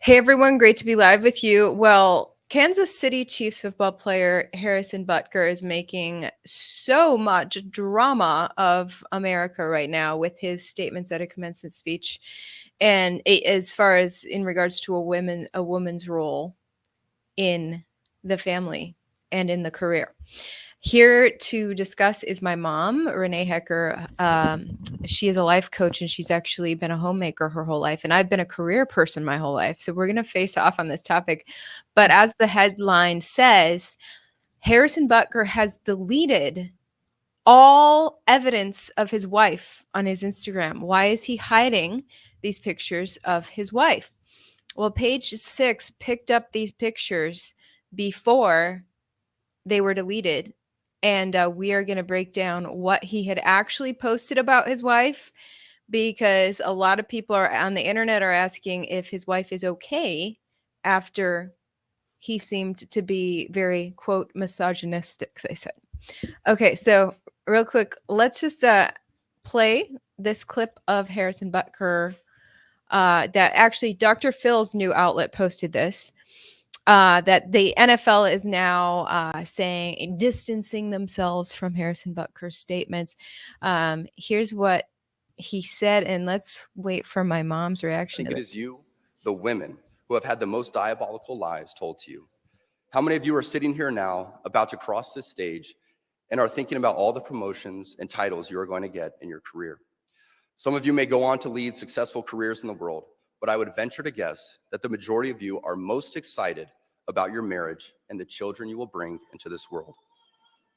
Hey everyone, great to be live with you. Well, Kansas City Chiefs football player Harrison Butker is making so much drama of America right now with his statements at a commencement speech, and as far as in regards to a woman's role in the family and in the career. Here to discuss is my mom, Renee Hecker. She is a life coach and she's actually been a homemaker her whole life. And I've been a career person my whole life. So we're going to face off on this topic. But as the headline says, Harrison Butker has deleted all evidence of his wife on his Instagram. Why is he hiding these pictures of his wife? Well, page 6 picked up these pictures before they were deleted. And we are going to break down what he had actually posted about his wife, because a lot of people are on the internet are asking if his wife is okay after he seemed to be very, quote, misogynistic, they said. Okay, so real quick, let's just play this clip of Harrison Butker that actually Dr. Phil's new outlet posted this. That the NFL is now saying, distancing themselves from Harrison Butker's statements. Here's what he said, and let's wait for my mom's reaction. I think it is you, the women, who have had the most diabolical lies told to you. How many of you are sitting here now about to cross this stage and are thinking about all the promotions and titles you are going to get in your career? Some of you may go on to lead successful careers in the world, but I would venture to guess that the majority of you are most excited about your marriage and the children you will bring into this world.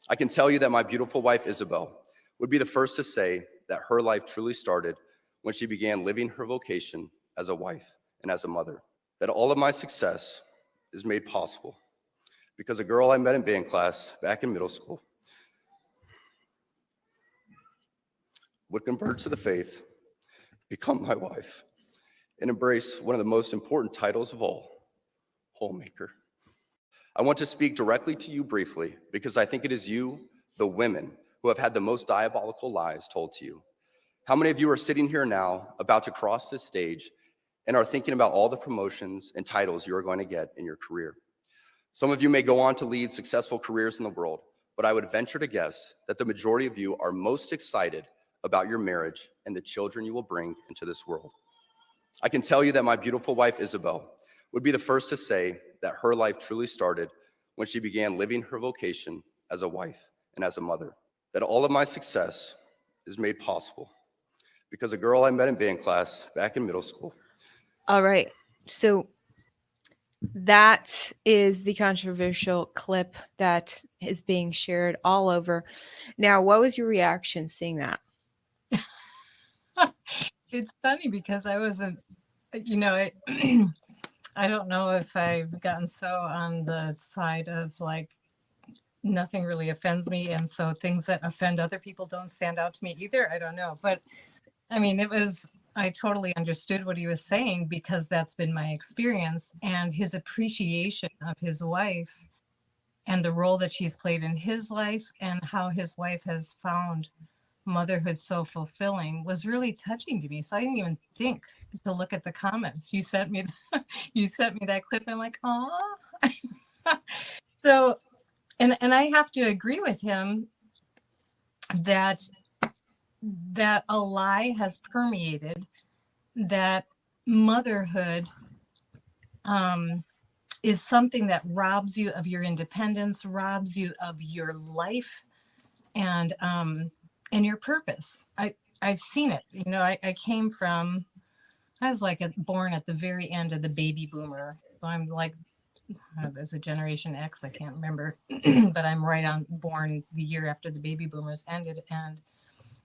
I can tell you that my beautiful wife, Isabelle, would be the first to say that her life truly started when she began living her vocation as a wife and as a mother. That all of my success is made possible because a girl I met in band class back in middle school would convert to the faith, become my wife, and embrace one of the most important titles of all, homemaker. I want to speak directly to you briefly because I think it is you, the women, who have had the most diabolical lies told to you. How many of you are sitting here now about to cross this stage and are thinking about all the promotions and titles you are going to get in your career? Some of you may go on to lead successful careers in the world, but I would venture to guess that the majority of you are most excited about your marriage and the children you will bring into this world. I can tell you that my beautiful wife, Isabelle, would be the first to say that her life truly started when she began living her vocation as a wife and as a mother. That all of my success is made possible because a girl I met in band class back in middle school. All right. So that is the controversial clip that is being shared all over. Now, what was your reaction seeing that? It's funny because I wasn't, I don't know if I've gotten so on the side of like, nothing really offends me. And so things that offend other people don't stand out to me either. I don't know. But I mean, I totally understood what he was saying because that's been my experience, and his appreciation of his wife and the role that she's played in his life and how his wife has found motherhood so fulfilling was really touching to me. So I didn't even think to look at the comments. You sent me that clip. I'm like, oh. So, and I have to agree with him that a lie has permeated, that motherhood is something that robs you of your independence, robs you of your life and your purpose. I've seen it. I came from, I was like born at the very end of the baby boomer. So I'm like, as a Generation X, I can't remember, but I'm right on, born the year after the baby boomers ended.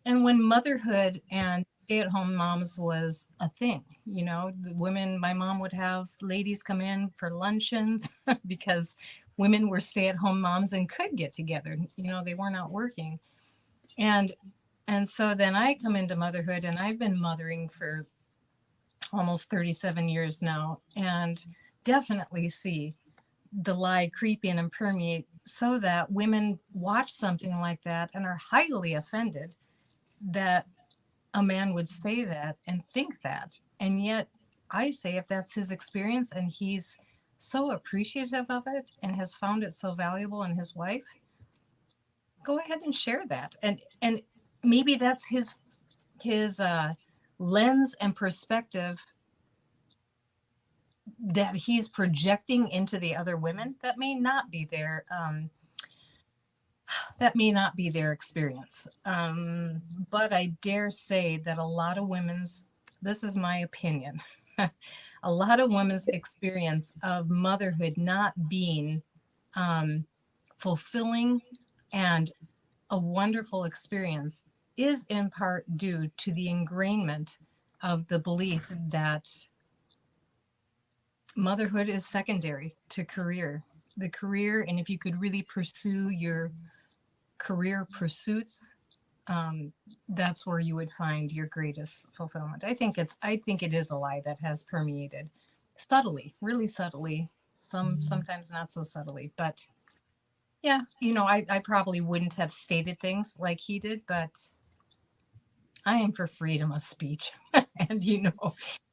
And when motherhood and stay-at-home moms was a thing, the women, my mom would have ladies come in for luncheons because women were stay-at-home moms and could get together. They were not working. And so then I come into motherhood, and I've been mothering for almost 37 years now, and definitely see the lie creep in and permeate so that women watch something like that and are highly offended that a man would say that and think that. And yet I say if that's his experience and he's so appreciative of it and has found it so valuable in his wife, go ahead and share that. And maybe that's his lens and perspective that he's projecting into the other women. That may not be their experience. But I dare say that a lot of women's, this is my opinion, a lot of women's experience of motherhood not being fulfilling and a wonderful experience is in part due to the ingrainment of the belief that motherhood is secondary to career. The career, and if you could really pursue your career pursuits, that's where you would find your greatest fulfillment. I think it is a lie that has permeated subtly, really subtly, sometimes not so subtly, but yeah, I probably wouldn't have stated things like he did, but I am for freedom of speech and,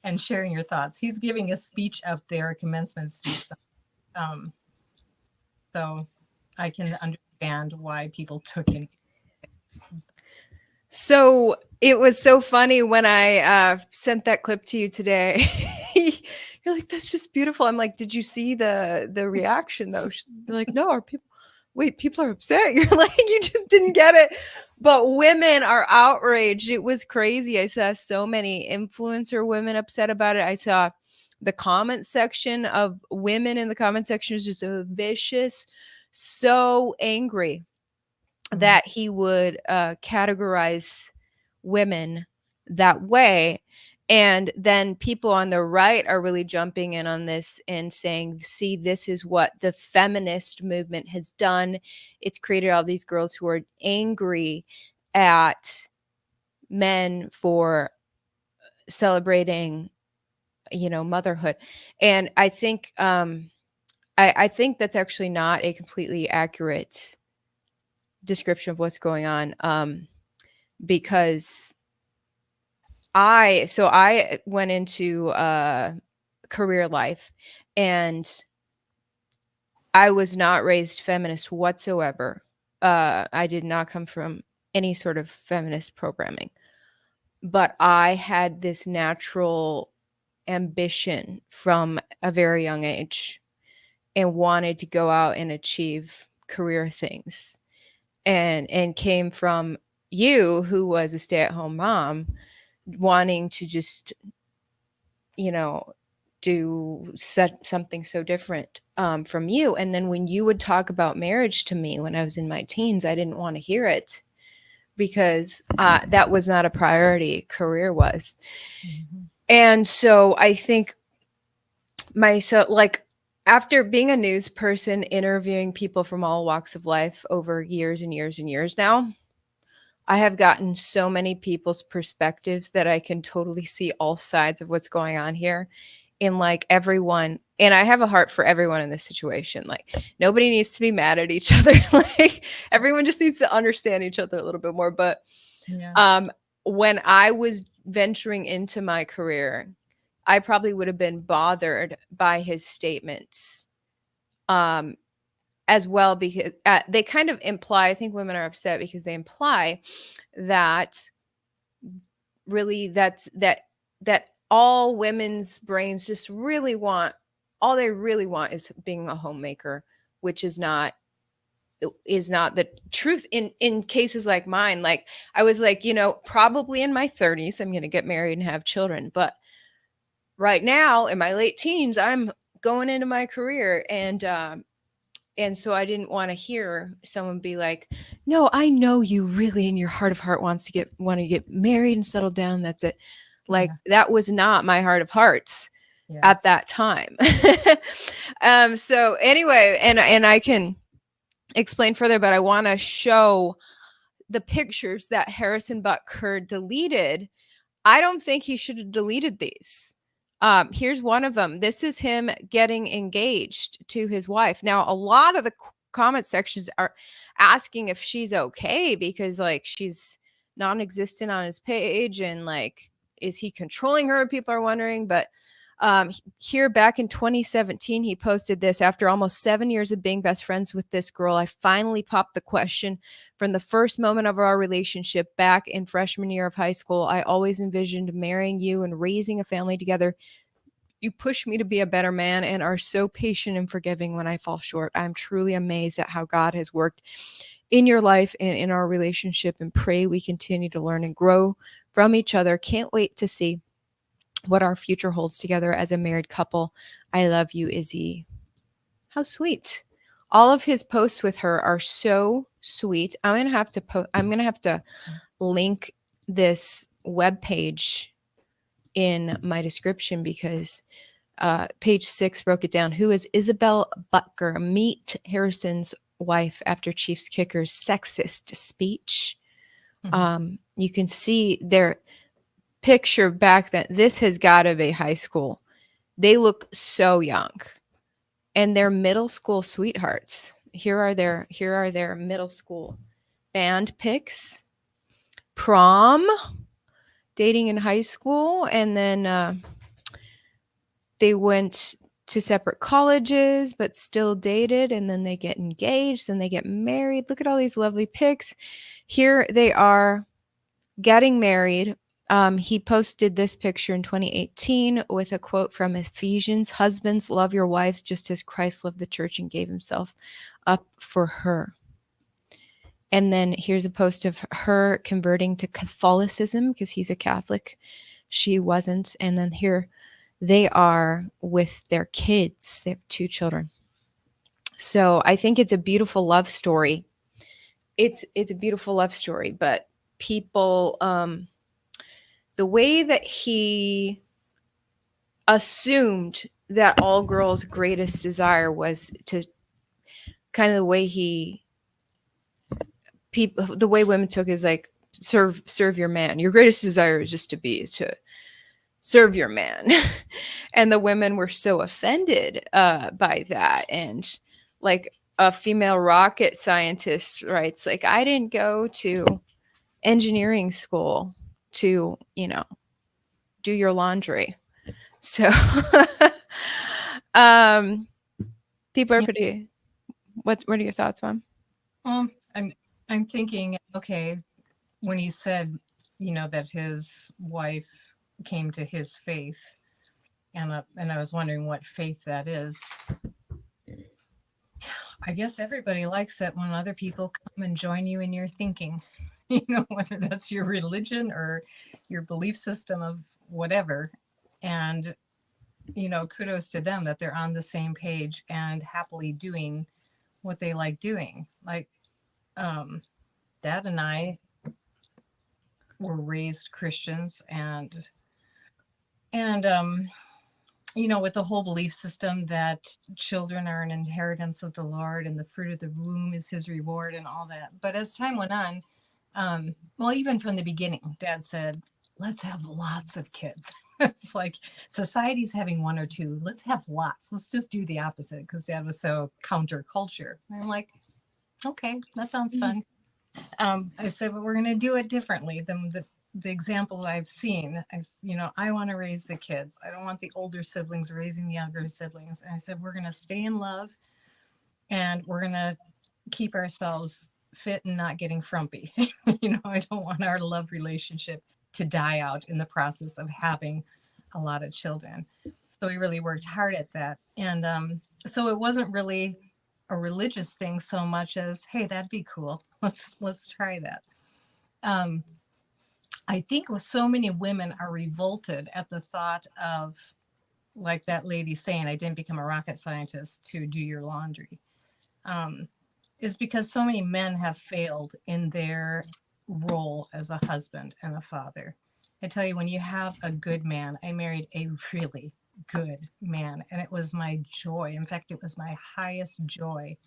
and sharing your thoughts. He's giving a speech up there, a commencement speech. So I can understand why people took him. So it was so funny when I sent that clip to you today. You're like, that's just beautiful. I'm like, did you see the reaction though? You're like, no, people are upset. You're like, you just didn't get it. But women are outraged. It was crazy. I saw so many influencer women upset about it. I saw the comment section of women in the comment section is just so vicious, so angry that he would categorize women that way. And then people on the right are really jumping in on this and saying, see, this is what the feminist movement has done. It's created all these girls who are angry at men for celebrating, motherhood. And I think I think that's actually not a completely accurate description of what's going on, because I went into career life and I was not raised feminist whatsoever. I did not come from any sort of feminist programming, but I had this natural ambition from a very young age and wanted to go out and achieve career things, and came from you, who was a stay-at-home mom, wanting to just do something so different from you. And then when you would talk about marriage to me when I was in my teens, I didn't want to hear it because that was not a priority. Career was. And so I think myself, like, after being a news person, interviewing people from all walks of life over years and years and years now, I have gotten so many people's perspectives that I can totally see all sides of what's going on here. In like everyone, and I have a heart for everyone in this situation. Like, nobody needs to be mad at each other. Like, everyone just needs to understand each other a little bit more. But when I was venturing into my career, I probably would have been bothered by his statements as well, because they kind of imply, I think women are upset because they imply that really that all women's brains just really want, all they really want is being a homemaker, which is not the truth in cases like mine. Like, I was like, probably in my 30s, I'm going to get married and have children. But right now in my late teens, I'm going into my career. And so I didn't want to hear someone be like, no, I know you really in your heart of heart want to get married and settle down. That's it. Like, that was not my heart of hearts at that time. So anyway, and I can explain further, but I want to show the pictures that Harrison Butker deleted. I don't think he should have deleted these. Here's one of them. This is him getting engaged to his wife. Now, a lot of the comment sections are asking if she's okay because, like, she's non-existent on his page, and like, is he controlling her? People are wondering. But Here back in 2017, he posted this: after almost 7 years of being best friends with this girl, I finally popped the question. From the first moment of our relationship back in freshman year of high school, I always envisioned marrying you and raising a family together. You push me to be a better man and are so patient and forgiving when I fall short. I'm truly amazed at how God has worked in your life and in our relationship, and pray we continue to learn and grow from each other. Can't wait to see what our future holds together as a married couple. I love you, Izzy. How sweet. All of his posts with her are so sweet. I'm gonna have to link this webpage in my description, because page 6 broke it down. Who is Isabelle Butker? Meet Harrison's wife after Chiefs kicker's sexist speech. You can see their picture back then. This has got to be high school. They look so young, and they're middle school sweethearts. Here are their middle school band pics, prom, dating in high school, and then they went to separate colleges but still dated, and then they get engaged, then they get married. Look at all these lovely pics. Here they are getting married. He posted this picture in 2018 with a quote from Ephesians: husbands, love your wives just as Christ loved the church and gave himself up for her. And then here's a post of her converting to Catholicism, because he's a Catholic, she wasn't. And then here they are with their kids. They have 2 children. So I think it's a beautiful love story. It's a beautiful love story, but people, the way that he assumed that all girls' greatest desire was to, kind of the way women took it is like, serve your man. Your greatest desire is just to serve your man. And the women were so offended by that. And like a female rocket scientist writes, like, I didn't go to engineering school to, do your laundry. So people are pretty, what are your thoughts, Mom? Well, I'm thinking, okay, when he said, that his wife came to his faith, and I was wondering what faith that is. I guess everybody likes it when other people come and join you in your thinking, whether that's your religion or your belief system of whatever. And, kudos to them that they're on the same page and happily doing what they like doing. Like, Dad and I were raised Christians, and with the whole belief system that children are an inheritance of the Lord and the fruit of the womb is his reward and all that. But as time went on, well, even from the beginning, Dad said, let's have lots of kids. It's like society's having 1 or 2. Let's have lots. Let's just do the opposite, because Dad was so counterculture. And I'm like, okay, that sounds fun. I said, but we're going to do it differently than the examples I've seen. I want to raise the kids. I don't want the older siblings raising the younger siblings. And I said, we're going to stay in love, and we're going to keep ourselves fit and not getting frumpy. I don't want our love relationship to die out in the process of having a lot of children. So we really worked hard at that. And so it wasn't really a religious thing so much as, hey, that'd be cool. Let's try that. I think with so many women are revolted at the thought of, like that lady saying, I didn't become a rocket scientist to do your laundry, is because so many men have failed in their role as a husband and a father. I tell you, when you have a good man, I married a really good man, and it was my joy. In fact, it was my highest joy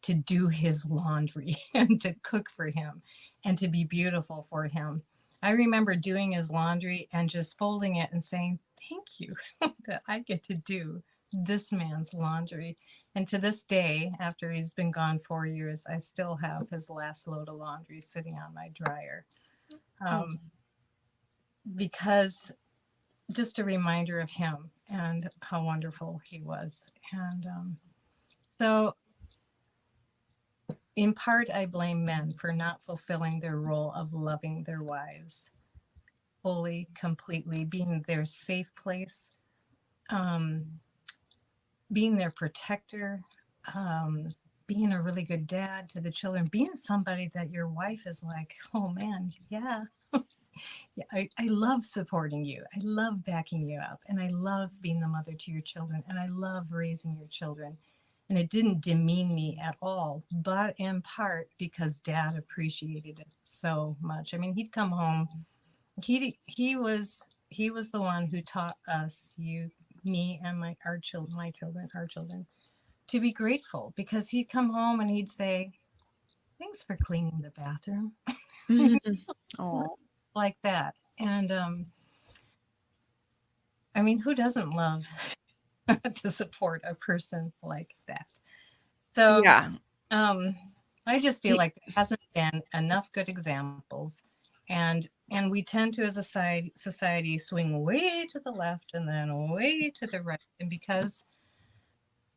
to do his laundry and to cook for him and to be beautiful for him. I remember doing his laundry and just folding it and saying, thank you that I get to do this man's laundry. And to this day, after he's been gone 4 years, I still have his last load of laundry sitting on my dryer. Because just a reminder of him and how wonderful he was. And so in part, I blame men for not fulfilling their role of loving their wives fully, completely, being their safe place, um, being their protector, um, being a really good dad to the children, being somebody that your wife is like, oh man, yeah. Yeah, I love supporting you. I love backing you up. And I love being the mother to your children. And I love raising your children. And it didn't demean me at all, but in part because dad appreciated it so much. I mean, he'd come home. He was the one who taught us, me and our children, to be grateful, because he'd come home and he'd say, thanks for cleaning the bathroom. Oh, Like that. And I mean, who doesn't love to support a person like that? So yeah. I just feel like there hasn't been enough good examples, and we tend to, as a society, swing way to the left and then way to the right. And because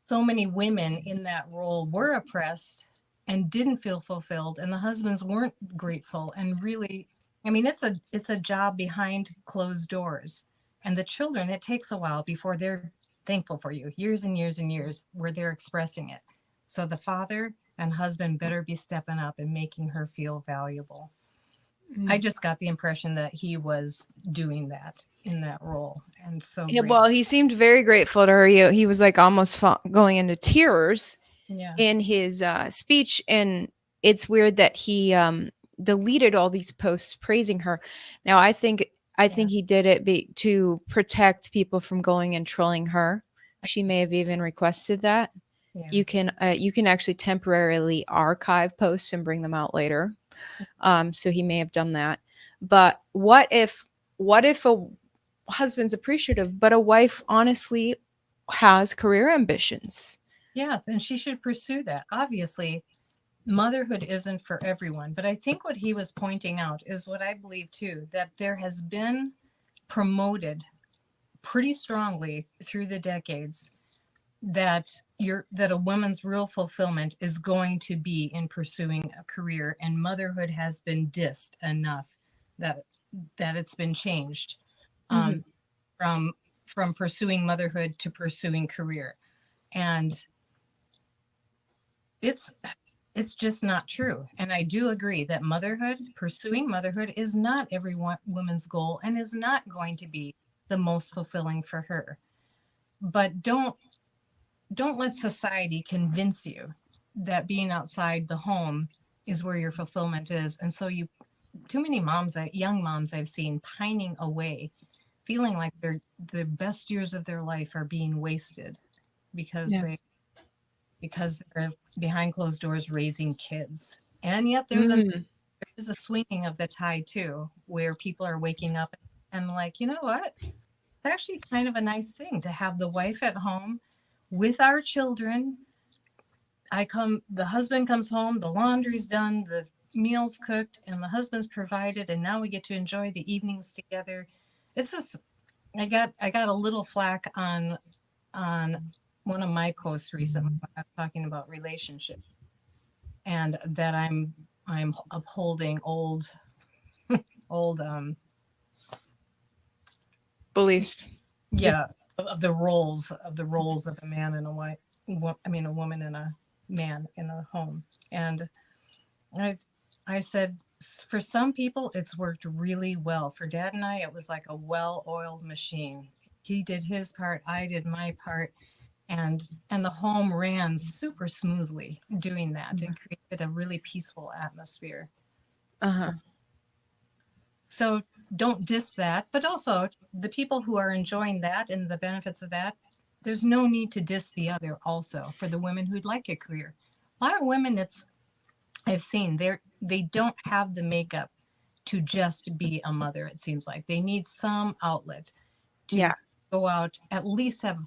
so many women in that role were oppressed and didn't feel fulfilled, and the husbands weren't grateful, and really, I mean, it's a job behind closed doors. And the children, it takes a while before they're thankful for you, years and years and years where they're expressing it. So the father and husband better be stepping up and making her feel valuable. I just got the impression that he was doing that in that role, and so Yeah, great. well, he seemed very grateful to her. He was like almost going into tears Yeah, in his speech, and it's weird that he deleted all these posts praising her. Now, I yeah, think he did it to protect people from going and trolling her. She may have even requested that. yeah, You can actually temporarily archive posts and bring them out later. So he may have done that. But what if a husband's appreciative, but a wife honestly has career ambitions? yeah. Then she should pursue that. Obviously, motherhood isn't for everyone, but I think what he was pointing out is what I believe too, that there has been promoted pretty strongly through the decades that a woman's real fulfillment is going to be in pursuing a career, and motherhood has been dissed enough that it's been changed, Mhm. um, from pursuing motherhood to pursuing career. And it's just not true. And I do agree that pursuing motherhood is not every woman's goal, and is not going to be the most fulfilling for her. But don't let society convince you that being outside the home is where your fulfillment is. And so too many young moms I've seen pining away, feeling like the best years of their life are being wasted because Yeah. they're behind closed doors raising kids. And yet Mm. there's a swinging of the tide too, where people are waking up and like, you know what? It's actually kind of a nice thing to have the wife at home with our children. The husband comes home, the laundry's done, the meals cooked, and the husband's provided, and now we get to enjoy the evenings together. It's just, I got a little flack on one of my posts recently when I was talking about relationships, and that I'm upholding old Beliefs. yeah, Just of the roles of a man and a wife. I mean, a woman and a man in a home. And I I said, for some people it's worked really well. For dad and I, it was like a well-oiled machine. He did his part, I did my part, and the home ran super smoothly doing that, and created a really peaceful atmosphere. uh-huh. So don't diss that, but also the people who are enjoying that and the benefits of that, there's no need to diss the other also for the women who'd like a career. A lot of women I've seen they don't have the makeup to just be a mother, it seems like. They need some outlet to Yeah. go out, at least have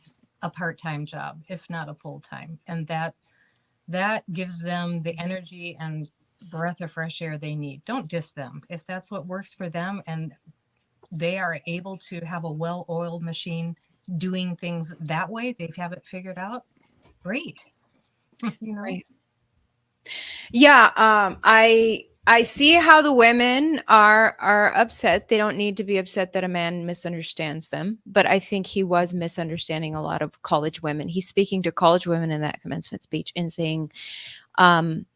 a part-time job, if not a full-time. And that gives them the energy and breath of fresh air they need. Don't diss them. If that's what works for them and they are able to have a well-oiled machine, doing things that way. They have it figured out. Great. You know? Right. Yeah, I see how the women are upset. They don't need to be upset that a man misunderstands them, but I think he was misunderstanding a lot of college women. He's speaking to college women in that commencement speech and saying, um,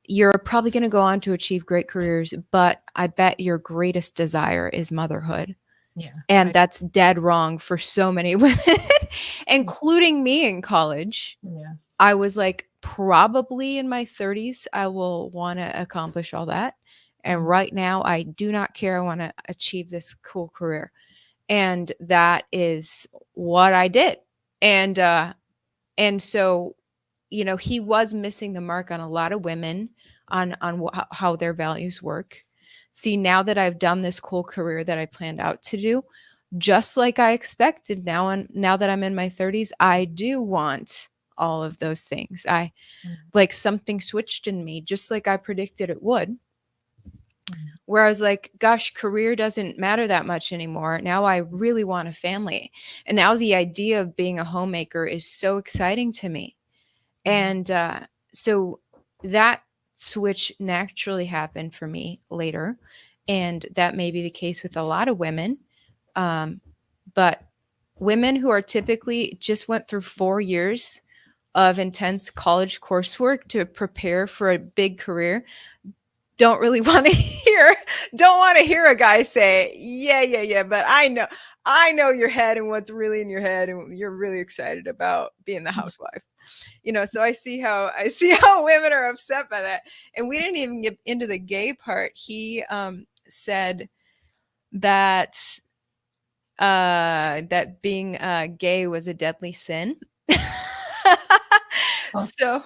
you're probably going to go on to achieve great careers, but I bet your greatest desire is motherhood. Yeah. And that's dead wrong for so many women, including me in college. Yeah. I was like, probably in my 30s, I will want to accomplish all that. And right now, I do not care. I want to achieve this cool career. And that is what I did. And so, you know, he was missing the mark on a lot of women on how their values work. See, now that I've done this cool career that I planned out to do, just like I expected now, and now that I'm in my 30s, I do want all of those things. Like something switched in me, just like I predicted it would. Where I was like, gosh, career doesn't matter that much anymore. Now I really want a family. And now the idea of being a homemaker is so exciting to me. And so that switch naturally happened for me later. And that may be the case with a lot of women. But women who are typically just went through 4 years of intense college coursework to prepare for a big career don't really want to hear a guy say, yeah, but I know your head and what's really in your head, and you're really excited about being the housewife. You know, so I see how women are upset by that. And we didn't even get into the gay part. He said that that being gay was a deadly sin. So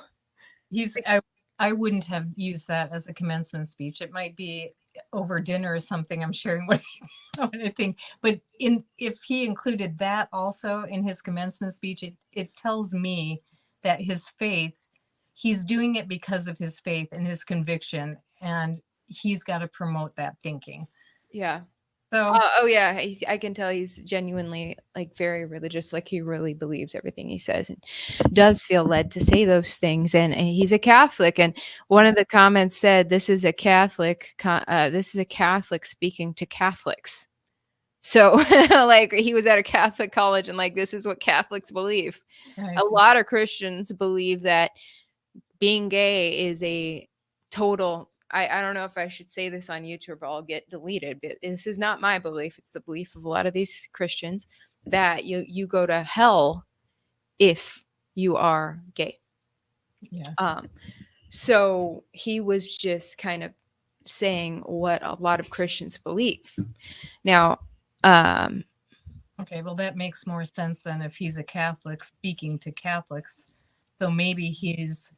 I wouldn't have used that as a commencement speech. It might be over dinner or something. I'm sharing what I think. But if he included that also in his commencement speech, it tells me that his faith, he's doing it because of his faith and his conviction, and he's got to promote that thinking. yeah. So Oh yeah, I can tell he's genuinely like very religious. Like he really believes everything he says and does feel led to say those things. And he's a Catholic. And one of the comments said, "This is a Catholic. This is a Catholic speaking to Catholics." So like he was at a Catholic college, and like this is what Catholics believe. A lot of Christians believe that being gay is a total. I don't know if I should say this on YouTube or I'll get deleted, but this is not my belief. It's the belief of a lot of these Christians that you go to hell if you are gay. yeah. So he was just kind of saying what a lot of Christians believe. Now, Okay, well, that makes more sense than if he's a Catholic speaking to Catholics. So maybe he's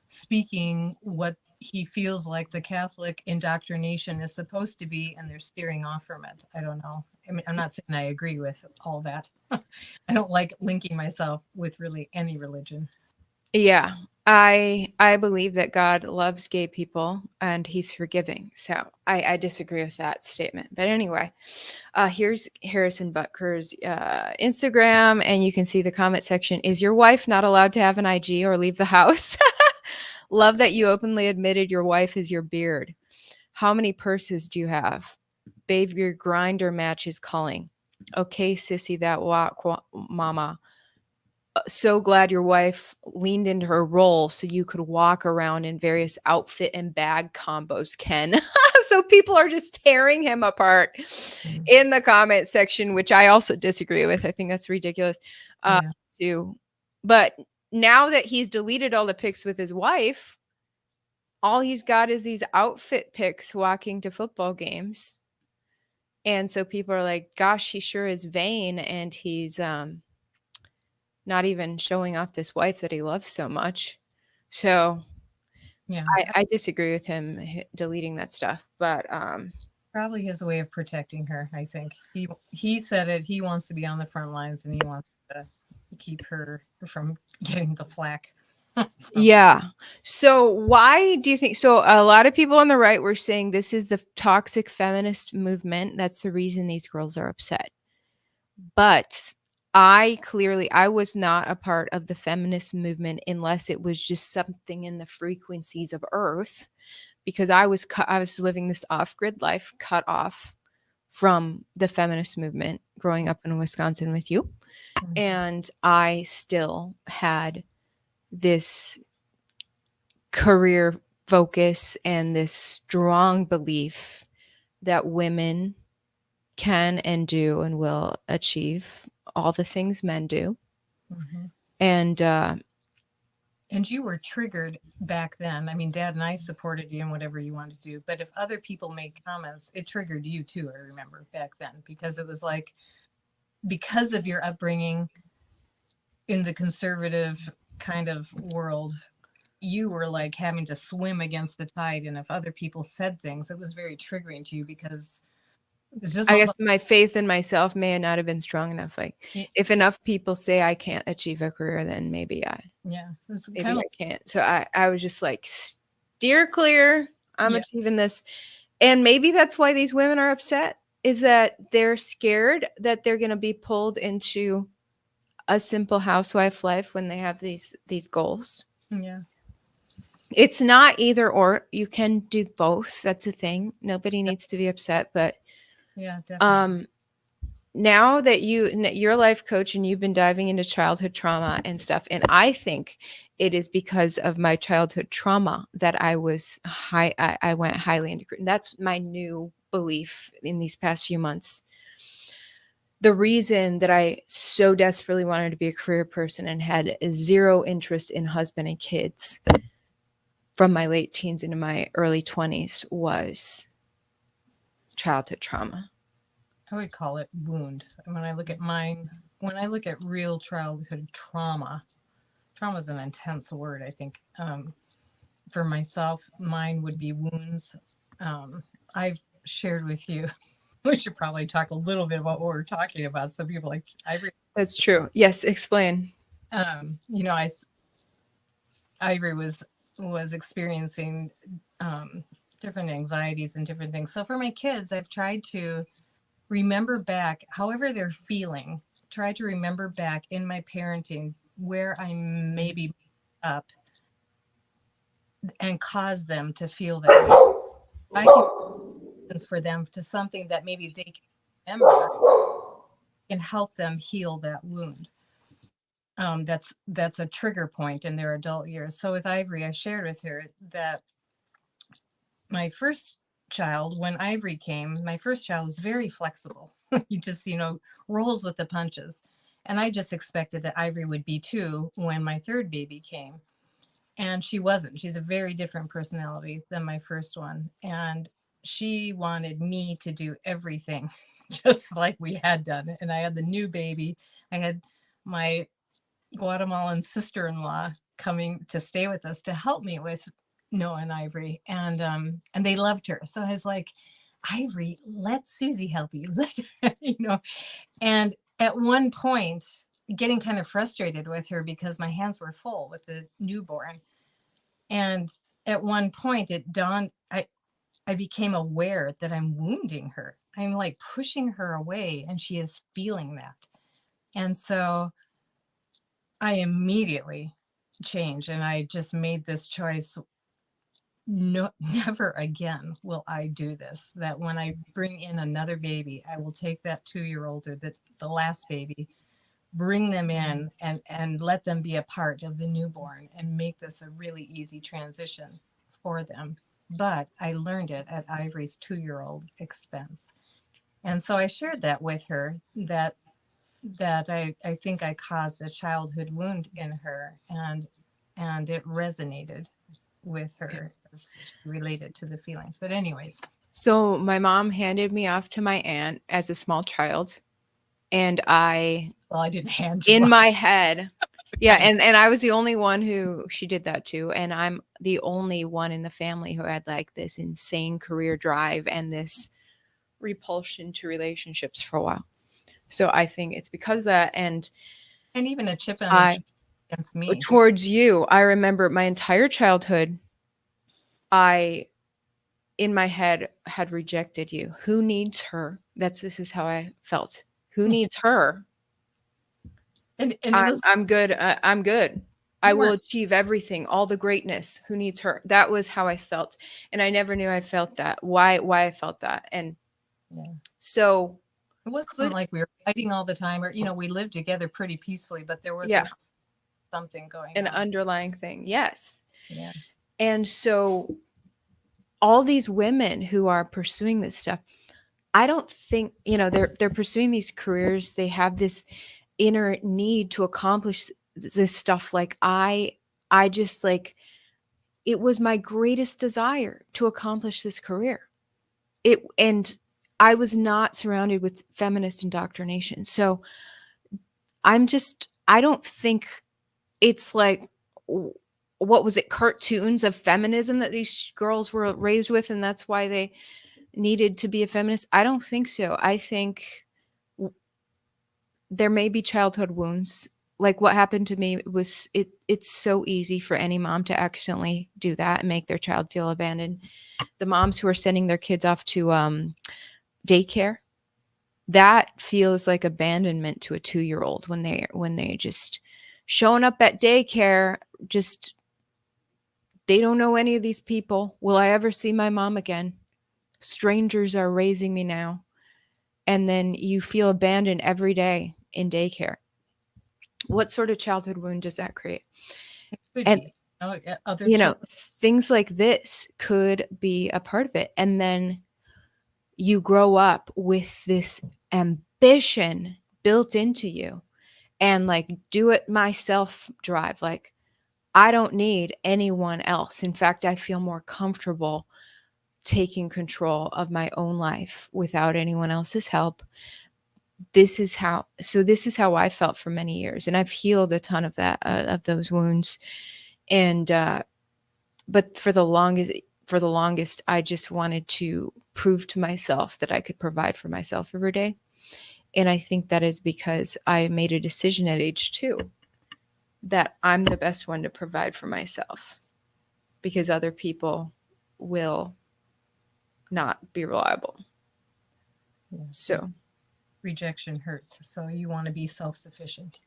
speaking what he feels like the Catholic indoctrination is supposed to be, and they're steering off from it. I don't know. I mean, I'm not saying I agree with all that. I don't like linking myself with really any religion. yeah, I believe that God loves gay people and he's forgiving. So I disagree with that statement. But anyway, here's Harrison Butker's Instagram, and you can see the comment section. Is your wife not allowed to have an IG or leave the house? Love that you openly admitted your wife is your beard. How many purses do you have? Babe, your grinder match is calling. Okay, sissy, that walk, mama. So glad your wife leaned into her role so you could walk around in various outfit and bag combos, Ken. So people are just tearing him apart in the comment section, which I also disagree with. I think that's ridiculous too. But now that he's deleted all the pics with his wife, all he's got is these outfit pics walking to football games. And so people are like, gosh, he sure is vain, and he's not even showing off this wife that he loves so much. So yeah, I disagree with him deleting that stuff, but probably his way of protecting her. I think he said it. He wants to be on the front lines, and he wants to keep her from getting the flack. Yeah. So why do you think so? A lot of people on the right were saying this is the toxic feminist movement. That's the reason these girls are upset. But I was not a part of the feminist movement unless it was just something in the frequencies of Earth, because I was living this off-grid life, cut off from the feminist movement growing up in Wisconsin with you. And I still had this career focus and this strong belief that women can and do and will achieve all the things men do. Mhm. And And you were triggered back then. I mean, Dad and I supported you in whatever you wanted to do. But if other people made comments, it triggered you too, I remember back then, because it was like, because of your upbringing in the conservative kind of world, you were like having to swim against the tide. And if other people said things, it was very triggering to you, because it's just I almost guess my faith in myself may not have been strong enough. Like, like, if enough people say I can't achieve a career, then maybe yeah, it was kind maybe of, I can't. So I was just like, steer clear. I'm yeah, achieving this. And maybe that's why these women are upset, is that they're scared that they're going to be pulled into a simple housewife life when they have these goals. yeah, It's not either or. You can do both. That's the thing. Nobody needs to be upset, but yeah, definitely. now that you're a life coach and you've been diving into childhood trauma and stuff, and I think it is because of my childhood trauma that I went highly into, and that's my new belief in these past few months. The reason that I so desperately wanted to be a career person and had zero interest in husband and kids from my late teens into my early 20s was childhood trauma. I would call it wound. And when I look at mine, when I look at real childhood trauma is an intense word, I think. For myself, mine would be wounds. I've shared with you, we should probably talk a little bit about what we're talking about. So people like That's true. Yes, explain. you know, Ivory was experiencing different anxieties and different things. So for my kids, I've tried to remember back, however they're feeling, try to remember back in my parenting where I maybe up and cause them to feel that way. I can for them to something that maybe they can remember and help them heal that wound. That's a trigger point in their adult years. So with Ivory, I shared with her that my first child, when Ivory came, my first child was very flexible. He just, rolls with the punches. And I just expected that Ivory would be too when my third baby came. And she wasn't. She's a very different personality than my first one. And she wanted me to do everything just like we had done. And I had the new baby. I had my Guatemalan sister-in-law coming to stay with us to help me with Noah and Ivory, and they loved her. So I was like, Ivory, let Susie help you. And at one point, getting kind of frustrated with her because my hands were full with the newborn. And at one point, it dawned, I became aware that I'm wounding her. I'm like pushing her away, and she is feeling that. And so I immediately changed, and I just made this choice. No, never again will I do this. That when I bring in another baby, I will take that 2-year-old or the last baby, bring them in and let them be a part of the newborn and make this a really easy transition for them. But I learned it at Ivory's 2-year-old expense. And so I shared that with her, that I think I caused a childhood wound in her, and it resonated with her as related to the feelings. But anyways, So my mom handed me off to my aunt as a small child, and I, well, I didn't hand you in off. my head, yeah, and I was the only one who she did that to, and I'm the only one in the family who had like this insane career drive and this repulsion to relationships for a while. So I think it's because of that, and And even a chip on the I shoulder against me. towards you, I remember my entire childhood, I in my head had rejected you. Who needs her? This is how I felt. Who needs her? And it was, I'm good. I'm good. I you will weren't, achieve everything, all the greatness. Who needs her? That was how I felt, and I never knew I felt that. Why I felt that, and yeah. so It wasn't could like we were fighting all the time, or, we lived together pretty peacefully, but there was yeah, something going an on. underlying thing. Yes, Yeah. and so all these women who are pursuing this stuff, I don't think, they're pursuing these careers. They have this inner need to accomplish this stuff. Like I just like, it was my greatest desire to accomplish this career. And I was not surrounded with feminist indoctrination. So I don't think it's like, what was it, cartoons of feminism that these girls were raised with, and that's why they needed to be a feminist. I don't think so. I think there may be childhood wounds. Like what happened to me was, it's so easy for any mom to accidentally do that and make their child feel abandoned. The moms who are sending their kids off to daycare, that feels like abandonment to a 2-year-old when they just showing up at daycare. Just, they don't know any of these people. Will I ever see my mom again? Strangers are raising me now. And then you feel abandoned every day in daycare. What sort of childhood wound does that create? It could And be. Other children. things like this could be a part of it. And then you grow up with this ambition built into you, and like, do it myself drive. Like, I don't need anyone else. In fact, I feel more comfortable taking control of my own life without anyone else's help. This is how I felt for many years, and I've healed a ton of that, of those wounds. And but for the longest, I just wanted to prove to myself that I could provide for myself every day. And I think that is because I made a decision at age 2 that I'm the best one to provide for myself, because other people will not be reliable. Yeah. So Rejection hurts. So you want to be self-sufficient.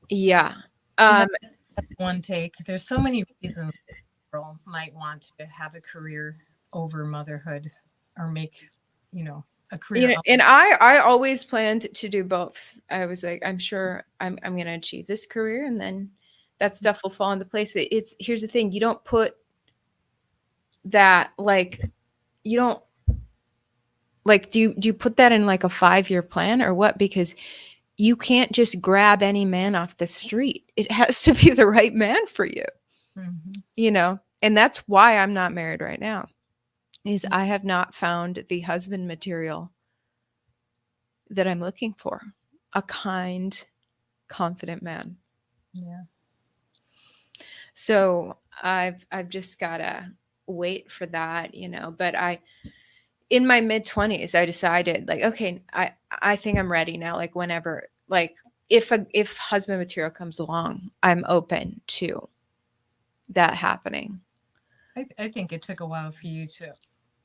yeah. And that's one take. There's so many reasons a girl might want to have a career over motherhood, or make, a career. And I always planned to do both. I was like, I'm sure I'm going to achieve this career, and then that stuff will fall into place. But here's the thing: you don't put that, like, you don't, like, do you put that in like a 5-year plan or what? Because you can't just grab any man off the street. It has to be the right man for you. Mm-hmm. And that's why I'm not married right now, is I have not found the husband material that I'm looking for. A kind, confident man. Yeah. So I've just gotta wait for that, but in my mid-20s, I decided, like, okay, I think I'm ready now. Like, whenever, like, if husband material comes along, I'm open to that happening. I think it took a while for you to,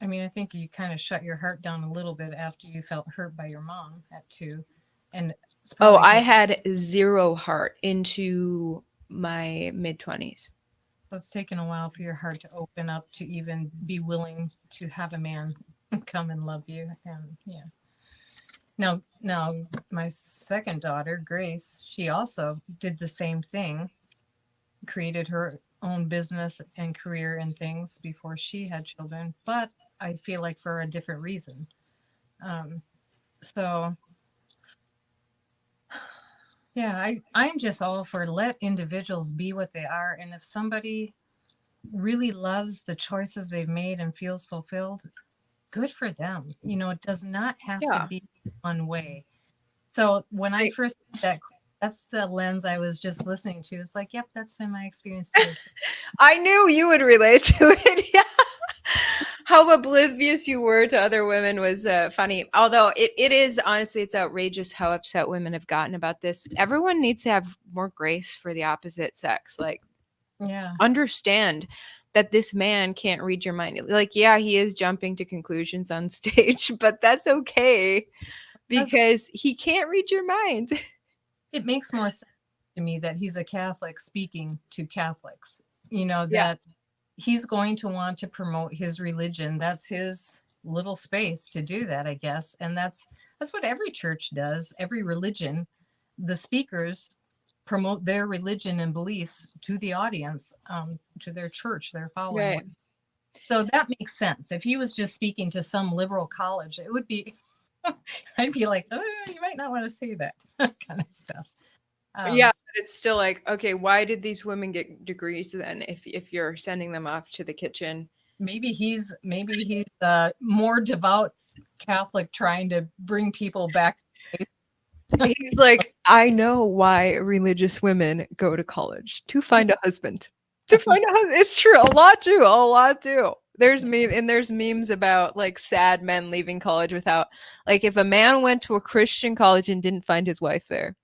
I think you kind of shut your heart down a little bit after you felt hurt by your mom at 2. And it's probably I had 0 heart into my mid-20s. So it's taken a while for your heart to open up to even be willing to have a man come and love you. And yeah. Now my second daughter, Grace, she also did the same thing, created her own business and career and things before she had children, but I feel like for a different reason. So yeah, I'm just all for let individuals be what they are. And if somebody really loves the choices they've made and feels fulfilled, good for them. It does not have to be one way. So when I first that's the lens I was just listening to. It's like, yep, that's been my experience too. I knew you would relate to it. Yeah. How oblivious you were to other women was funny. Although it is, honestly, it's outrageous how upset women have gotten about this. Everyone needs to have more grace for the opposite sex. Like, yeah, understand that this man can't read your mind. Like, yeah, he is jumping to conclusions on stage, but that's okay, because he can't read your mind. It makes more sense to me that he's a Catholic speaking to Catholics, you know, Yeah. that he's going to want to promote his religion. That's his little space to do that, I guess. And that's what every church does, every religion. The speakers promote their religion and beliefs to the audience, to their church, their following. Right. So that makes sense. If he was just speaking to some liberal college, it would be, I'd be like, oh, you might not want to say that kind of stuff. Yeah, but it's still like, okay, why did these women get degrees then if you're sending them off to the kitchen? Maybe he's a more devout Catholic trying to bring people back. He's like, I know why religious women go to college to find a husband. To find a husband. It's true. A lot do. A lot do. There's memes about like sad men leaving college without, like, if a man went to a Christian college and didn't find his wife there,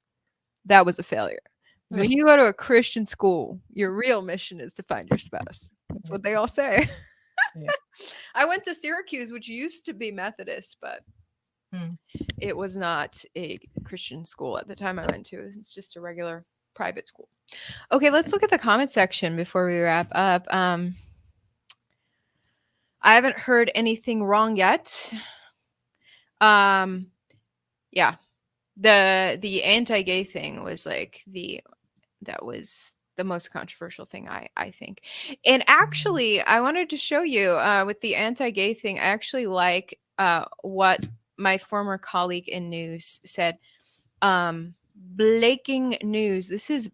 that was a failure. Because when you go to a Christian school, your real mission is to find your spouse. That's what they all say. Yeah. I went to Syracuse, which used to be Methodist, but it was not a Christian school at the time I went to. It was just a regular private school. Okay, let's look at the comment section before we wrap up. I haven't heard anything wrong yet. Yeah. The anti-gay thing was like that was the most controversial thing I think. And actually, I wanted to show you with the anti-gay thing, I actually like what my former colleague in news said. Breaking news. This is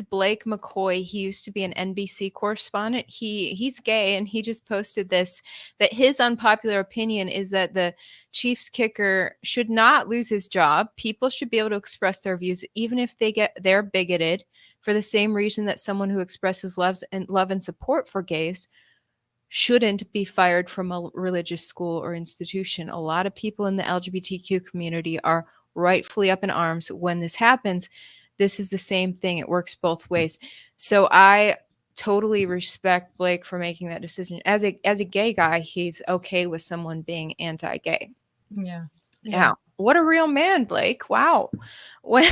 Blake McCoy. He used to be an NBC correspondent. He's gay, and he just posted this, that his unpopular opinion is that the Chiefs kicker should not lose his job. People should be able to express their views even if they're bigoted, for the same reason that someone who expresses love and support for gays shouldn't be fired from a religious school or institution. A lot of people in the LGBTQ community are rightfully up in arms when this happens. This is the same thing. It works both ways. So I totally respect Blake for making that decision. As a gay guy, he's okay with someone being anti-gay. Yeah. Now, what a real man, Blake. Wow. When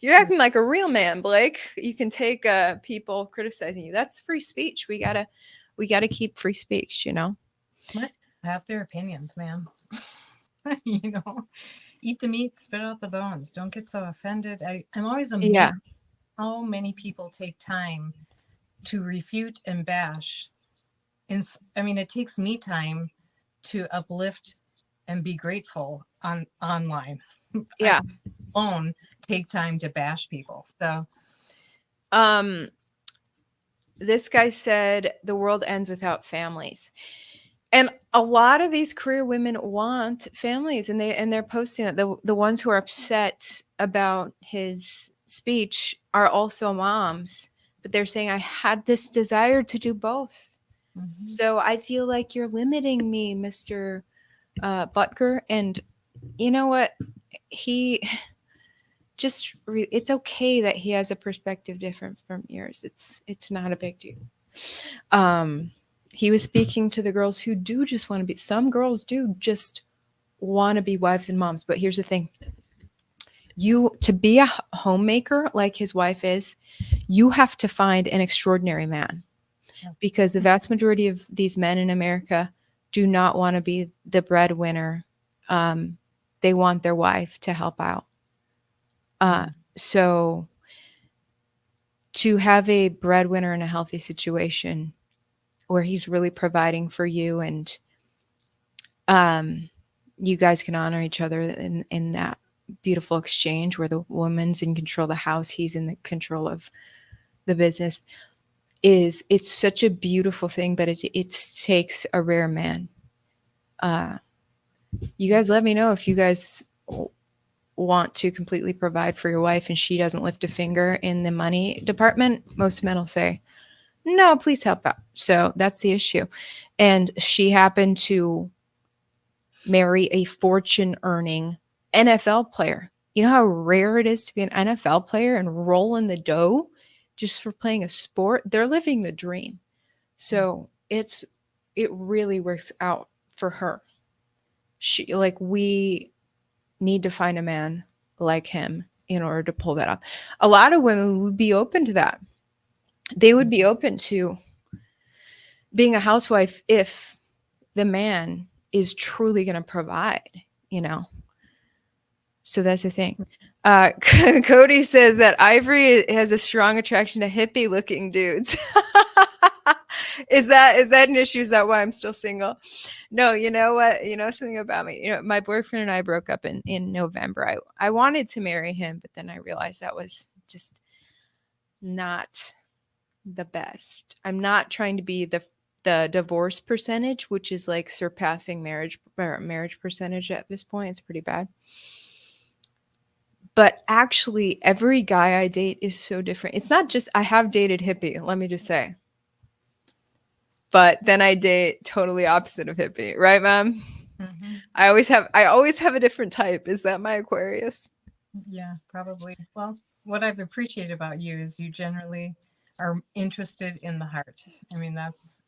you're acting like a real man, Blake. You can take people criticizing you. That's free speech. We gotta keep free speech, you know? Let have their opinions, man. You know, eat the meat, spit out the bones. Don't get so offended. I'm always amazed how many people take time to refute and bash. I mean, it takes me time to uplift and be grateful online. Yeah. I alone take time to bash people. So this guy said the world ends without families. And a lot of these queer women want families, and they're posting it. The ones who are upset about his speech are also moms, but they're saying, I had this desire to do both. So I feel like you're limiting me, Mr. Butker. And you know what? It's okay that he has a perspective different from yours. It's not a big deal. He was speaking to the girls who do just want to be, some girls do just want to be wives and moms. But here's the thing. To be a homemaker like his wife is, you have to find an extraordinary man, because the vast majority of these men in America do not want to be the breadwinner. They want their wife to help out. So to have a breadwinner in a healthy situation where he's really providing for you, and you guys can honor each other in that beautiful exchange where the woman's in control of the house, he's in the control of the business, it's such a beautiful thing, but it takes a rare man. You guys let me know if you guys want to completely provide for your wife and she doesn't lift a finger in the money department. Most men will say, no, please help out. So that's the issue. And she happened to marry a fortune earning NFL player. You know how rare it is to be an NFL player and roll in the dough just for playing a sport? They're living the dream. So it really works out for her. We need to find a man like him in order to pull that off. A lot of women would be open to that. They would be open to being a housewife if the man is truly going to provide, you know? So that's the thing. Cody says that Ivory has a strong attraction to hippie looking dudes. Is that an issue? Is that why I'm still single? No, you know what? You know something about me. You know, my boyfriend and I broke up in November. I wanted to marry him, but then I realized that was just not the best. I'm not trying to be the divorce percentage, which is like surpassing marriage percentage at this point. It's pretty bad. But actually, every guy I date is so different. It's not just I have dated hippie, let me just say. But then I date totally opposite of hippie, right, Mom? Mm-hmm. I always have a different type. Is that my Aquarius? Yeah, probably. Well, what I've appreciated about you is you generally are interested in the heart. I mean,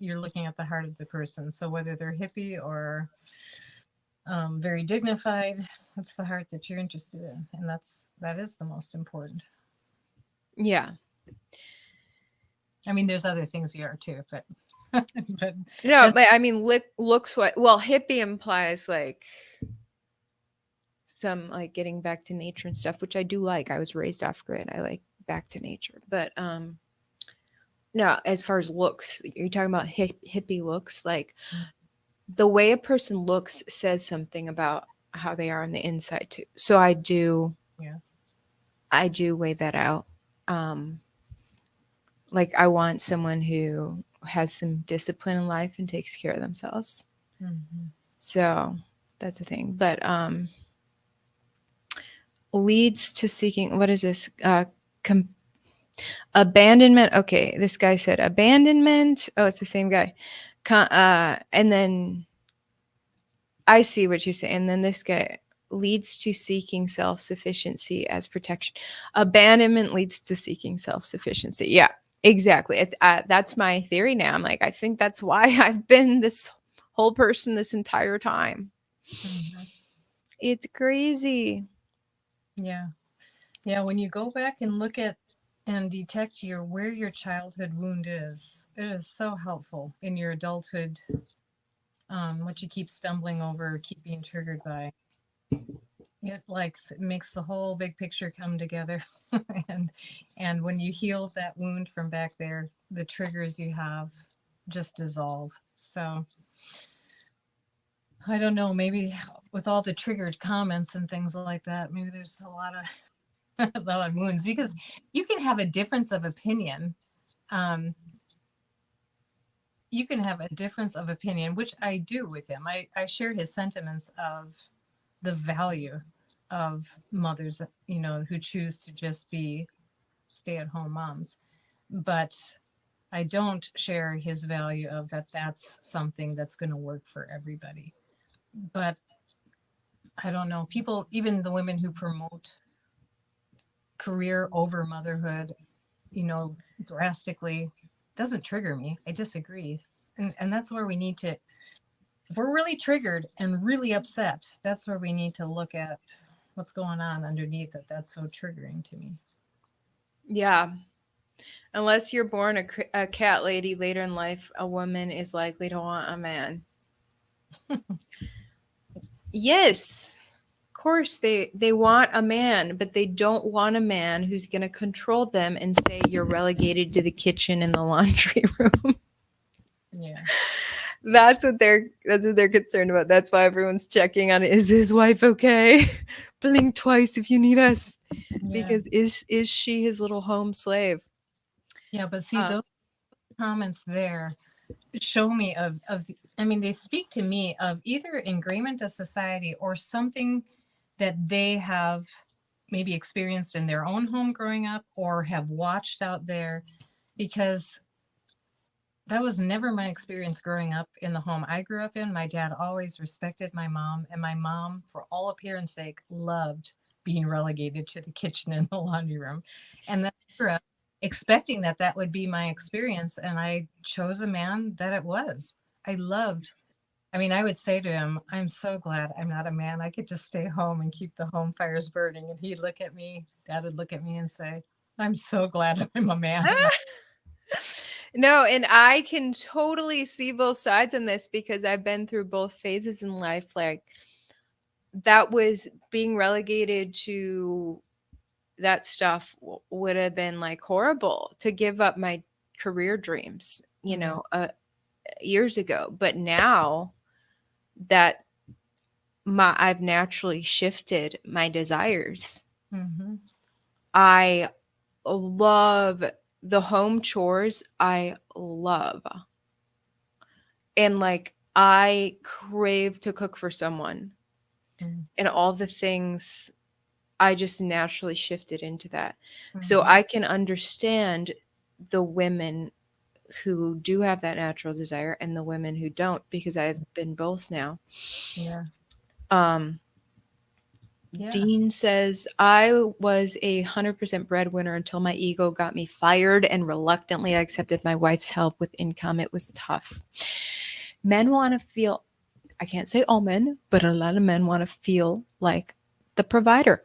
you're looking at the heart of the person. So whether they're hippie or very dignified, it's the heart that you're interested in, and that is the most important. Yeah. I mean, there's other things you are too, but but No, but I mean, looks what? Well, hippie implies like some like getting back to nature and stuff, which I do like. I was raised off grid. I like back to nature, but no, as far as looks, you're talking about hippie looks. Like the way a person looks says something about how they are on the inside too. So I do weigh that out. Like I want someone who has some discipline in life and takes care of themselves. Mm-hmm. So that's the thing. But leads to seeking, what is this? Abandonment. Okay, this guy said abandonment. Oh, it's the same guy. And then I see what you're saying. And then this guy leads to seeking self-sufficiency as protection. Abandonment leads to seeking self-sufficiency. Yeah, exactly. That's my theory now. I'm like, I think that's why I've been this whole person this entire time. Mm-hmm. It's crazy. Yeah. When you go back and look at and detect where your childhood wound is, it is so helpful in your adulthood. What you keep stumbling over, keep being triggered by. It makes the whole big picture come together, and when you heal that wound from back there, the triggers you have just dissolve. So I don't know, maybe with all the triggered comments and things like that, maybe there's a lot of wounds, because you can have a difference of opinion. You can have a difference of opinion, which I do with him. I share his sentiments of the value of mothers, who choose to just be stay-at-home moms. But I don't share his value of that's something that's going to work for everybody. But I don't know, people, even the women who promote career over motherhood, drastically, doesn't trigger me. I disagree. And that's where we need to, if we're really triggered and really upset, that's where we need to look at what's going on underneath that's so triggering to me. Yeah. Unless you're born a cat lady later in life, a woman is likely to want a man. Yes. Of course they want a man, but they don't want a man who's going to control them and say you're relegated to the kitchen and the laundry room. Yeah. That's what they're concerned about. That's why everyone's checking on, is his wife okay? Blink twice if you need us. Yeah. Because is she his little home slave? Yeah, but see, those comments there show me they speak to me of either ingrainment of society or something that they have maybe experienced in their own home growing up or have watched out there, because that was never my experience growing up in the home I grew up in. My dad always respected my mom, and my mom, for all appearance sake, loved being relegated to the kitchen and the laundry room. And then I grew up expecting that would be my experience, and I chose a man that it was. I loved I mean, I would say to him, I'm so glad I'm not a man. I could just stay home and keep the home fires burning. And he'd look at me, Dad would look at me and say, I'm so glad I'm a man. And No, and I can totally see both sides in this because I've been through both phases in life. Like, that was being relegated to that stuff would have been like horrible to give up my career dreams, Yeah. years ago. But now that I've naturally shifted my desires, Mm-hmm. I love the home chores. I love. And like I crave to cook for someone and all the things I just naturally shifted into that. So Mm-hmm. I can understand the women who do have that natural desire and the women who don't because I've been both now. Yeah. Um Yeah. Dean says, I was 100% breadwinner until my ego got me fired and reluctantly I accepted my wife's help with income. It was tough. Men want to feel, I can't say all men, but a lot of men want to feel like the provider.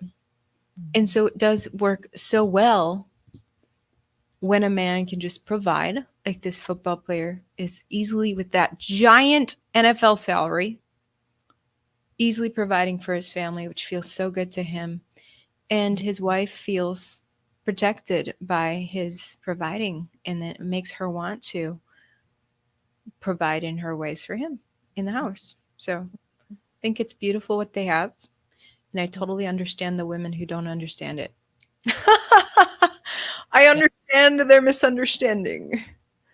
And so it does work so well when a man can just provide, like this football player is easily with that giant NFL salary, easily providing for his family, which feels so good to him. And his wife feels protected by his providing, and that makes her want to provide in her ways for him in the house. So I think it's beautiful what they have. And I totally understand the women who don't understand it. I understand their misunderstanding.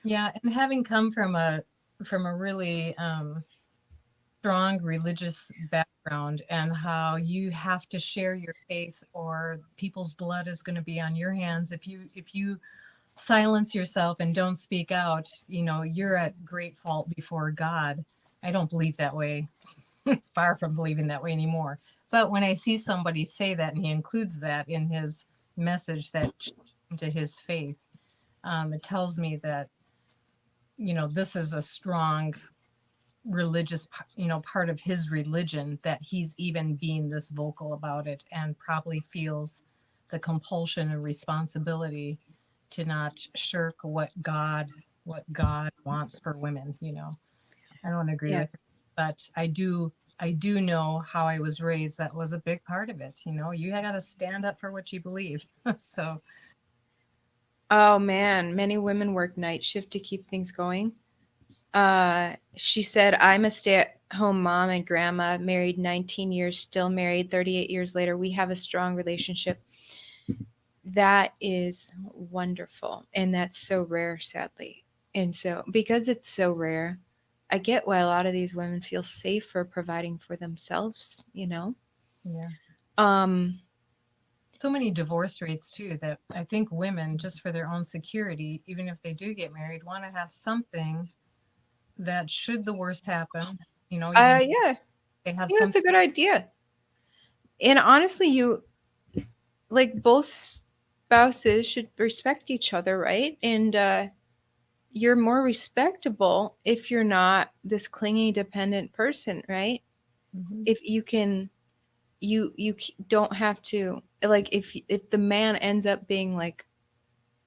Yeah. And having come from a really strong religious background and how you have to share your faith or people's blood is going to be on your hands if you silence yourself and don't speak out, you're at great fault before God. I don't believe that way. Far from believing that way anymore. But when I see somebody say that and he includes that in his message that into his faith, it tells me that this is a strong religious part of his religion, that he's even being this vocal about it and probably feels the compulsion and responsibility to not shirk what God wants for women. I don't agree Yeah. with it, but I do know how I was raised. That was a big part of it. You got to stand up for what you believe. So Oh man, many women work night shift to keep things going. She said, I'm a stay-at-home mom and grandma, married 19 years, still married 38 years later. We have a strong relationship. That is wonderful. And that's so rare, sadly. And so, because it's so rare, I get why a lot of these women feel safer providing for themselves. yeah, Um, so many divorce rates too, that I think women, just for their own security, even if they do get married, want to have something that should the worst happen, even yeah, I they have think some. that's a good idea. And honestly, you like both spouses should respect each other, right? And you're more respectable if you're not this clingy, dependent person, right? Mhm. If you can, don't have to like if the man ends up being like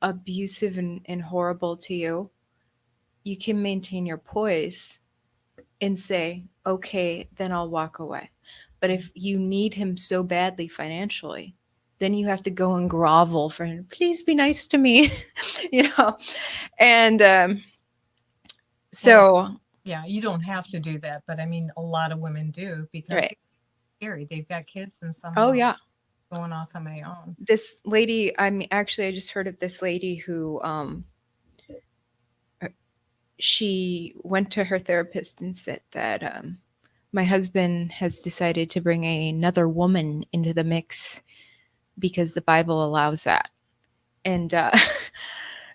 abusive and horrible to you, you can maintain your poise and say, okay, then I'll walk away. But if you need him so badly financially, then you have to go and grovel for him. Please be nice to me, you know. And Well, so, yeah, you don't have to do that, but I mean, a lot of women do because right. it's scary. They've got kids and Oh somehow yeah. going off on my own. This lady, I mean, actually, I just heard of this lady who she went to her therapist and said that my husband has decided to bring another woman into the mix because the Bible allows that. And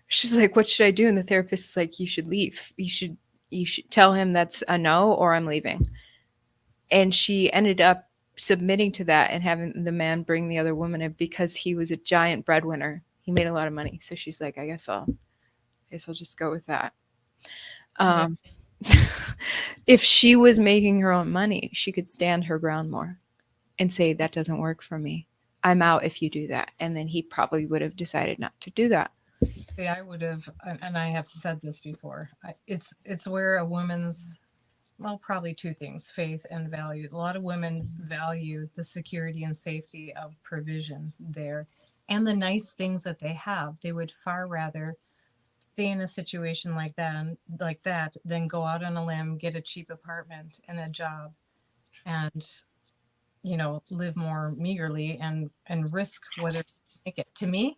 she's like, "What should I do?" And the therapist is like, "You should leave. You should tell him that's a no, or I'm leaving." And she ended up submitting to that and having the man bring the other woman in because he was a giant breadwinner. He made a lot of money, so she's like, "I guess I'll just go with that." Yeah. Um, if she was making her own money, she could stand her ground more and say, that doesn't work for me. I'm out if you do that. And then he probably would have decided not to do that. See, I would have, and I have said this before, it's where a woman's, well, probably two things, faith and value. A lot of women value the security and safety of provision there and the nice things that they have. They would far rather stay in a situation like that than go out on a limb, get a cheap apartment and a job and, you know, live more meagerly and risk whether they make it. To me,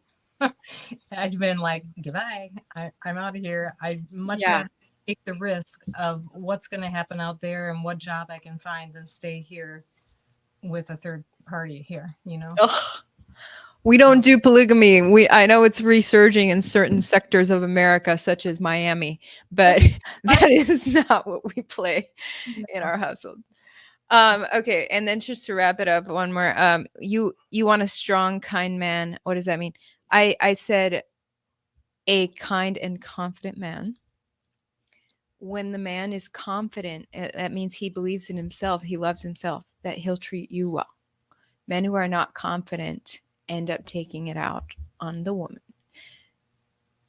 I'd been like, goodbye, I'm out of here. I'd much Yeah. rather take the risk of what's going to happen out there and what job I can find than stay here with a third party here, you know? Ugh. We don't do polygamy. I know it's resurging in certain sectors of America, such as Miami, but that is not what we play in our household. Okay, and then just to wrap it up, one more. You want a strong, kind man. What does that mean? I said a kind and confident man. When the man is confident, that means he believes in himself, he loves himself, that he'll treat you well. Men who are not confident end up taking it out on the woman,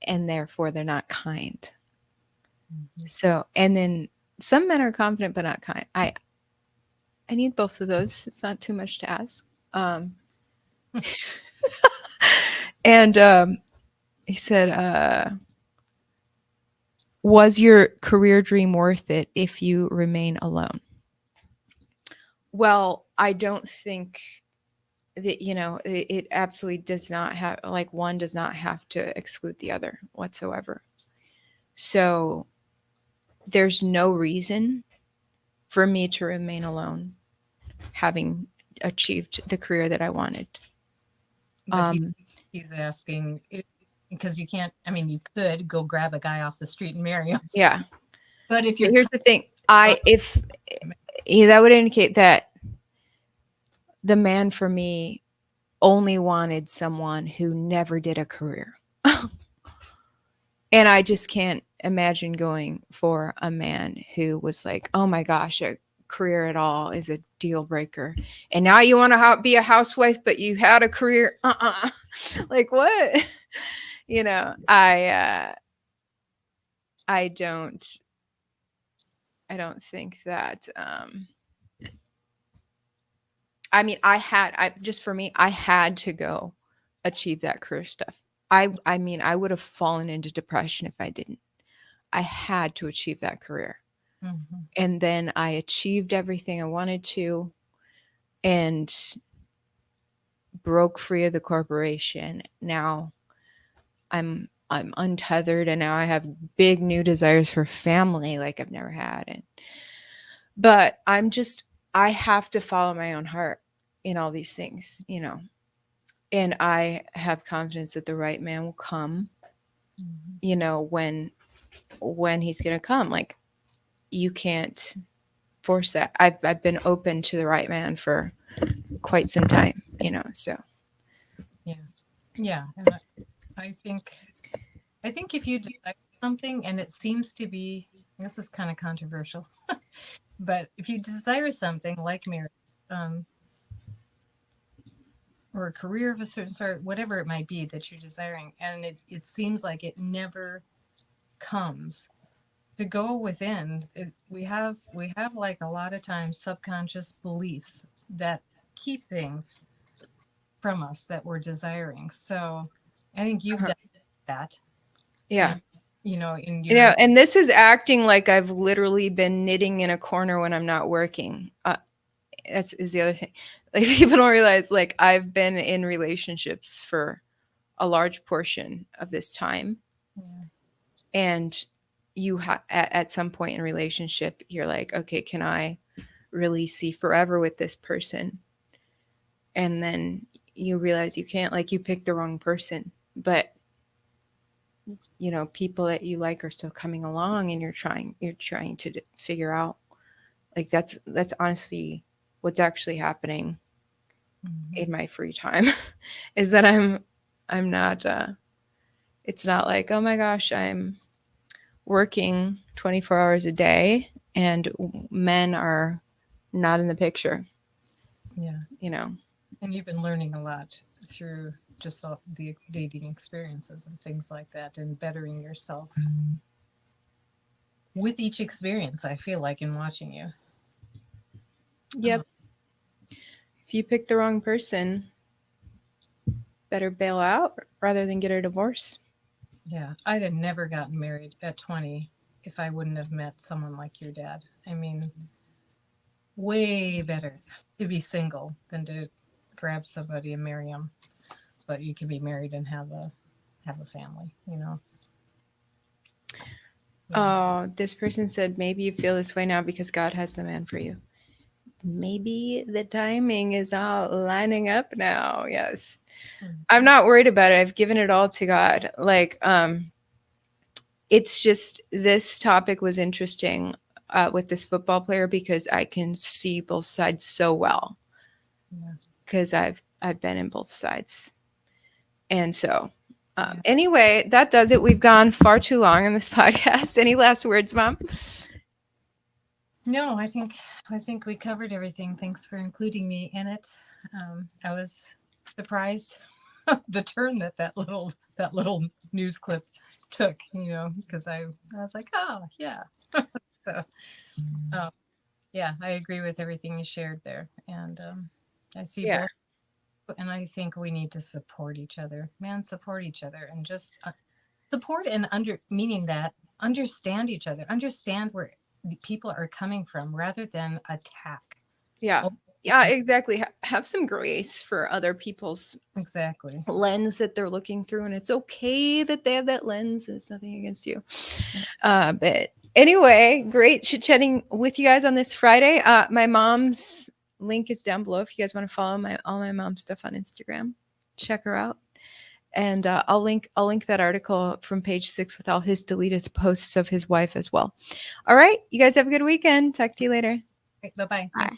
and therefore they're not kind. So, and then some men are confident but not kind. I need both of those. It's not too much to ask. And he said, was your career dream worth it if you remain alone? Well, I don't think that, it absolutely does not have, like, one does not have to exclude the other whatsoever. So there's no reason for me to remain alone, having achieved the career that I wanted. But he's asking, because you can't, I mean, you could go grab a guy off the street and marry him. Yeah. But if you're, Here's the thing. That would indicate that the man for me only wanted someone who never did a career. And I just can't imagine going for a man who was like, oh my gosh, a career at all is a deal breaker. And now you want to be a housewife, but you had a career. Like what? I don't think that, I mean, I had to go achieve that career stuff. I mean, I would have fallen into depression if I didn't. I had to achieve that career. mm-hmm. And then I achieved everything I wanted to and broke free of the corporation. Now I'm untethered, and now I have big new desires for family like I've never had. But I have to follow my own heart in all these things, and I have confidence that the right man will come, when he's going to come. Like, you can't force that. I've been open to the right man for quite some time, so. Yeah. And I think if you desire something, and it seems to be, this is kind of controversial, but if you desire something like marriage, or a career of a certain sort, whatever it might be that you're desiring, and it seems like it never comes, to go within, we have like a lot of times subconscious beliefs that keep things from us that we're desiring. So I think you've done that. Yeah. In your, and this is acting like I've literally been knitting in a corner when I'm not working. Is the other thing. Like, people don't realize, like, I've been in relationships for a large portion of this time. yeah. And at some point in relationship, you're like, okay, can I really see forever with this person? And then you realize you can't. Like, you picked the wrong person, but people that you like are still coming along, and you're trying to figure out, like, that's honestly what's actually happening in my free time. Is that I'm not, it's not like, oh my gosh, I'm working 24 hours a day, and men are not in the picture, Yeah. you know. And you've been learning a lot through just all the dating experiences and things like that, and bettering yourself with each experience, I feel like, in watching you. Yep. If you pick the wrong person, better bail out rather than get a divorce. Yeah. I'd have never gotten married at 20 if I wouldn't have met someone like your dad. I mean, way better to be single than to grab somebody and marry them so that you can be married and have a family, you know. Oh, this person said maybe you feel this way now because God has the man for you. Maybe the timing is all lining up now. Yes. I'm not worried about it. I've given it all to God. Like, it's just this topic was interesting with this football player because I can see both sides so well. Because I've been in both sides. And so anyway, that does it. We've gone far too long on this podcast. Any last words, Mom? No, I think we covered everything. Thanks for including me in it. I was surprised the turn that little news clip took, you know, because I was like, oh yeah. So yeah, I agree with everything you shared there, and I see both. And I think we need to support each other, man. Support each other, and just support and meaning that understand each other, understand where the people are coming from, rather than attack. Yeah. Yeah, exactly. Have some grace for other people's lens that they're looking through, and it's okay that they have that lens. There's nothing against you. But anyway, great chit-chatting with you guys on this Friday. My mom's link is down below if you guys want to follow all my mom's stuff on Instagram. Check her out. And I'll link that article from page 6 with all his deleted posts of his wife as well. All right, you guys have a good weekend. Talk to you later. Bye-bye. Bye.